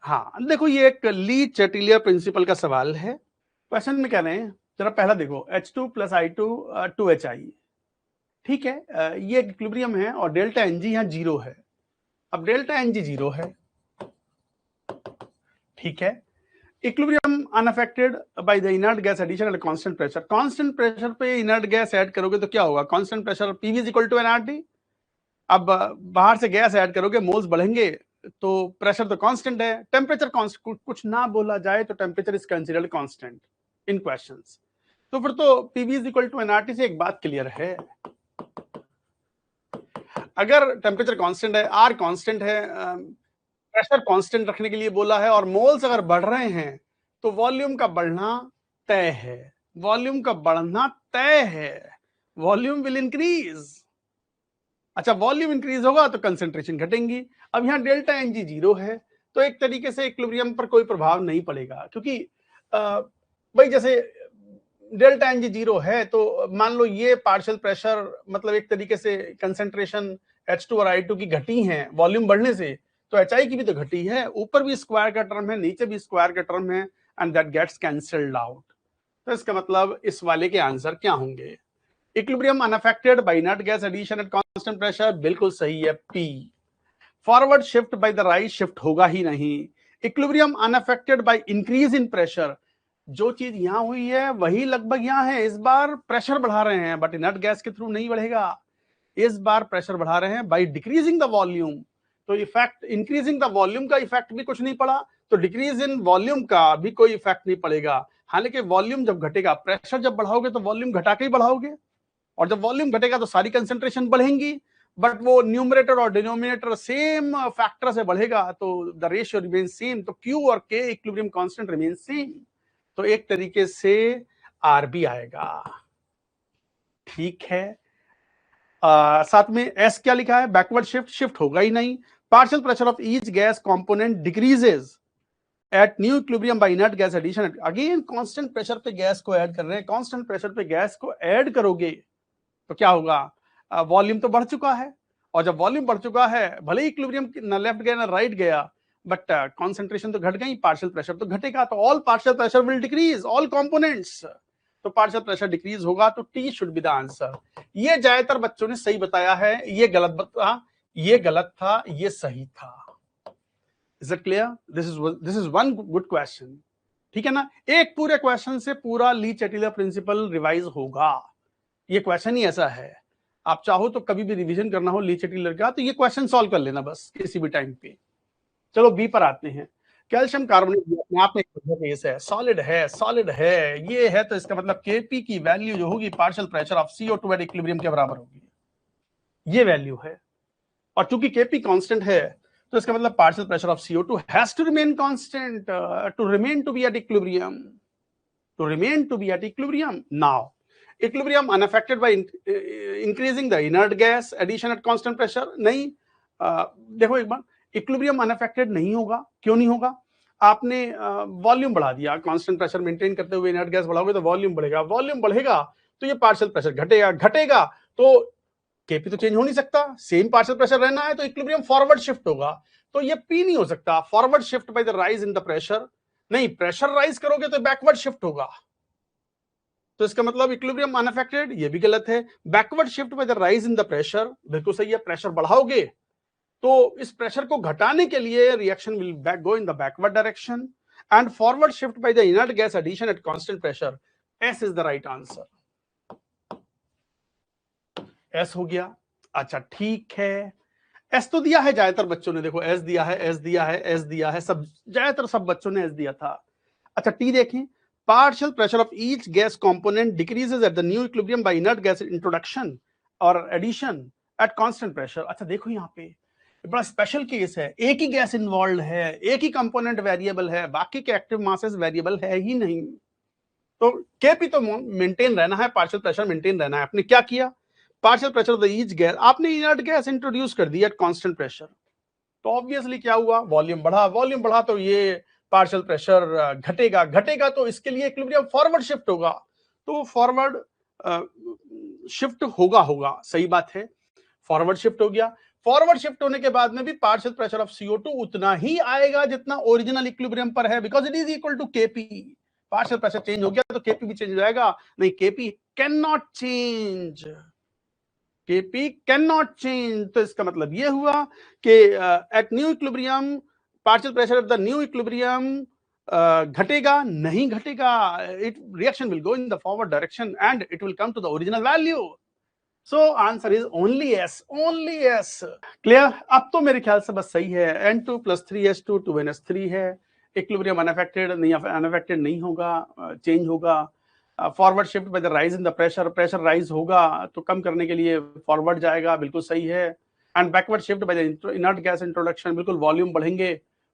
हाँ देखो, ये एक ली चेटिलियर प्रिंसिपल का सवाल है। क्वेश्चन में कह रहे हैं, जरा पहला देखो, H2 + I2 2HI, ठीक है। ये इक्विलिब्रियम है और डेल्टा एनजी यहाँ 0 है। अब डेल्टा एनजी 0 है, ठीक है। Equilibrium unaffected by the inert gas addition at constant pressure. Constant pressure पे इनर्ट गैस ऐड करोगे तो क्या होगा? Constant pressure PV is equal to NRT. अब बाहर से गैस ऐड करोगे, मोल्स बढ़ेंगे तो प्रेशर तो कांस्टेंट है, टेम्परेचर कांस्टेंट, कुछ ना बोला जाए तो temperature is considered constant in questions. तो फिर तो PV is equal to NRT से एक बात क्लियर है, अगर टेम्परेचर कांस्टेंट है, आर कांस्टेंट है, प्रेशर कांस्टेंट रखने के लिए बोला है और मोल्स अगर बढ़ रहे हैं तो वॉल्यूम का बढ़ना तय है। वॉल्यूम का बढ़ना तय है, वॉल्यूम विल इंक्रीज। अच्छा, वॉल्यूम इंक्रीज होगा तो कंसेंट्रेशन घटेंगी। अब यहाँ डेल्टा एनजी 0 है, तो एक तरीके से इक्विलिब्रियम पर कोई प्रभाव नहीं पड़ेगा, क्योंकि भाई जैसे डेल्टा एनजी 0 है तो मान लो ये पार्शियल प्रेशर, मतलब एक तरीके से कंसेंट्रेशन H2 और I2 की घटी है वॉल्यूम बढ़ने से, तो HI की भी तो घटी है। ऊपर भी स्क्वायर का टर्म है, नीचे भी स्क्वायर का टर्म है, and that gets cancelled out. तो इसका मतलब इस वाले के आंसर क्या होंगे? Equilibrium unaffected by inert gas addition at constant pressure, बिल्कुल सही है, P. Forward shift by the right, shift होगा ही नहीं। Equilibrium unaffected by increase in pressure, जो चीज यहां हुई है वही लगभग यहां है। इस बार प्रेशर बढ़ा रहे हैं बट इनर्ट गैस के थ्रू नहीं बढ़ेगा, इस बार प्रेशर बढ़ा रहे हैं बाय डिक्रीजिंग द वॉल्यूम। तो इफेक्ट इंक्रीजिंग द वॉल्यूम का इफेक्ट भी कुछ नहीं पड़ा, तो डिक्रीज इन वॉल्यूम का भी कोई इफेक्ट नहीं पड़ेगा। हालांकि वॉल्यूम जब घटेगा, प्रेशर जब बढ़ाओगे तो वॉल्यूम घटा के ही बढ़ाओगे, और जब वॉल्यूम घटेगा तो सारी कंसेंट्रेशन बढ़ेंगी, बट वो न्यूमरेटर और डिनोमिनेटर सेम फैक्टर से बढ़ेगा, तो द रेशियो रिमेन सेम, तो Q और K equilibrium constant remain same. तो एक तरीके से आरबी आएगा, ठीक है। साथ में एस क्या लिखा है? बैकवर्ड शिफ्ट, शिफ्ट होगा ही नहीं। Partial pressure of each gas component decreases at new equilibrium by inert gas addition. Again constant pressure पे गैस को ऐड कर रहे हैं, कांस्टेंट प्रेशर पे गैस को ऐड करोगे तो क्या होगा? वॉल्यूम तो बढ़ चुका है, और जब वॉल्यूम बढ़ चुका है, भले ही इक्विलिब्रियम ना लेफ्ट गया ना राइट गया, बट कॉन्सेंट्रेशन तो घट गई, पार्शियल प्रेशर तो घटेगा, तो all partial pressure will decrease, all components. तो पार्शियल प्रेशर डिक्रीज होगा, तो T should be the answer. ये ज्यादातर बच्चों ने सही बताया है, ये गलत था, ये गलत था, ये सही था। Is it clear? This is one good question, ठीक है ना। एक पूरे क्वेश्चन से पूरा ली चेटिलियर प्रिंसिपल रिवाइज होगा, ये क्वेश्चन ही ऐसा है। आप चाहो तो कभी भी रिवीजन करना हो ली चेटिलियर का तो ये क्वेश्चन सॉल्व कर लेना बस किसी भी टाइम पे। चलो बी पर आते हैं। कैल्शियम कार्बोनेट अपने आप में एक बेस है, सॉलिड है, सॉलिड है, ये है, तो इसका मतलब Kp की वैल्यू जो होगी partial pressure of CO2 at equilibrium के बराबर होगी, ये वैल्यू है। और चूंकि Kp कांस्टेंट है तो इसका मतलब partial pressure of CO2 has to remain constant to remain to be at equilibrium, to remain to be at equilibrium. Now equilibrium unaffected by increasing the inert gas addition at constant pressure, नहीं। देखो एक बार, equilibrium unaffected नहीं होगा, क्यों नहीं होगा? आपने volume बढ़ा दिया, कांस्टेंट प्रेशर मेंटेन करते हुए इनर्ट गैस बढ़ाओगे तो वॉल्यूम बढ़ेगा, वॉल्यूम बढ़ेगा तो ये पार्शियल प्रेशर घटेगा, घटेगा तो केपी तो चेंज हो नहीं सकता, सेम पार्शियल प्रेशर रहना है, तो इक्विलिब्रियम फॉरवर्ड शिफ्ट होगा, तो ये पी नहीं हो सकता। Forward shift by the rise in the pressure, नहीं, प्रेशर राइज करोगे तो बैकवर्ड शिफ्ट होगा, तो इसका मतलब इक्विलिब्रियम अनअफेक्टेड, ये भी गलत है। Backward shift by the rise in the pressure, बिल्कुल सही है, प्रेशर बढ़ाओगे तो इस प्रेशर को घटाने के लिए reaction will go in the backward direction, and forward shift by the inert gas addition at constant pressure. S is the right answer, S हो गया। अच्छा ठीक है, एस तो दिया है ज्यादातर बच्चों ने, देखो एस दिया है, एस दिया है, एस दिया है, सब ज्यादातर सब बच्चों ने एस दिया था। अच्छा टी देखें, partial pressure of each gas component decreases at the new equilibrium by inert gas introduction or addition at constant pressure। अच्छा देखो यहाँ पे बड़ा स्पेशल केस है, एक ही गैस इन्वॉल्व है, एक ही कंपोनेंट वेरिएबल है, बाकी के एक्टिव मासेस वेरिएबल है ही नहीं, तो केपी तो मेंटेन रहना है, पार्शियल प्रेशर मेंटेन रहना है। आपने क्या किया? Partial pressure of the each gas, आपने इनर्ट गैस इंट्रोड्यूस कर दिया एट कांस्टेंट प्रेशर, तो ऑब्वियसली क्या हुआ? वॉल्यूम बढ़ा, वॉल्यूम बढ़ा तो ये पार्शियल प्रेशर घटेगा, घटेगा तो इसके लिए इक्विलिब्रियम फॉरवर्ड शिफ्ट होगा, तो फॉरवर्ड शिफ्ट होगा, होगा, सही बात है, फॉरवर्ड शिफ्ट हो गया। फॉरवर्ड शिफ्ट होने के बाद में भी पार्शियल प्रेशर ऑफ CO2 उतना ही आएगा जितना ओरिजिनल इक्विलिब्रियम पर है, because it is equal to Kp। Partial pressure change हो गया तो Kp भी चेंज हो जाएगा। नहीं, Kp can not change, Kp can not change. तो इसका मतलब ये हुआ कि at new equilibrium partial pressure of the new equilibrium घटेगा नहीं घटेगा, it reaction will go in the forward direction and it will come to the original value. So answer is only S, only S. Clear? अब तो मेरे ख्याल से बस सही है। N2 + 3S2 2NS3 है। इक्विलिब्रियम अनअफेक्टेड नहीं होगा, चेंज होगा। Forward shift by the rise in the pressure, pressure rise होगा तो कम करने के लिए फॉरवर्ड जाएगा, बिल्कुल सही है। And backward shift by the inert gas introduction, बिल्कुल वॉल्यूम बढ़ेंगे,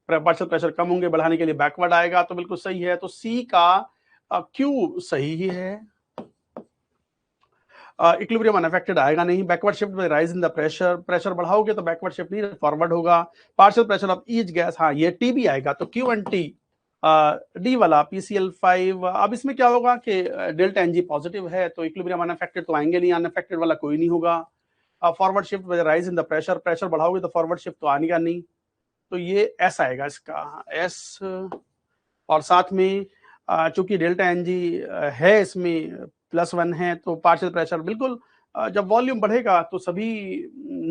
पार्शियल प्रेशर कम होंगे, बढ़ाने के लिए बैकवर्ड आएगा, तो बिल्कुल सही है। तो सी का क्यू सही ही है। इक्विलिब्रियम अनअफेक्टेड आएगा नहीं। बैकवर्ड शिफ्ट में rise in the pressure, pressure बढ़ाओगे तो बैकवर्ड शिफ्ट नहीं, फॉरवर्ड होगा। Partial pressure of each gas, हाँ ये टी भी आएगा, तो क्यू एंड टी। डी वाला PCl5, अब इसमें क्या होगा कि डेल्टा एनजी पॉजिटिव है तो इक्विलिब्रियम अनअफेक्टेड तो आएंगे नहीं, अनअफेक्टेड वाला कोई नहीं होगा। फॉरवर्ड शिफ्ट में rise in the pressure, pressure बढ़ाओगे तो फॉरवर्ड शिफ्ट तो आएगा नहीं, तो ये एस आएगा इसका, एस। और साथ में चूंकि डेल्टा एनजी है इसमें +1 है तो पार्शियल प्रेशर बिल्कुल जब वॉल्यूम बढ़ेगा तो सभी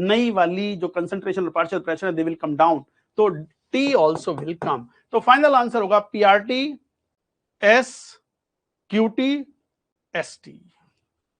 नई वाली जो कंसंट्रेशन पार्शियल प्रेशर है दे विल कम डाउन, तो टी ऑल्सो विल कम। तो फाइनल आंसर होगा PRT S QT ST।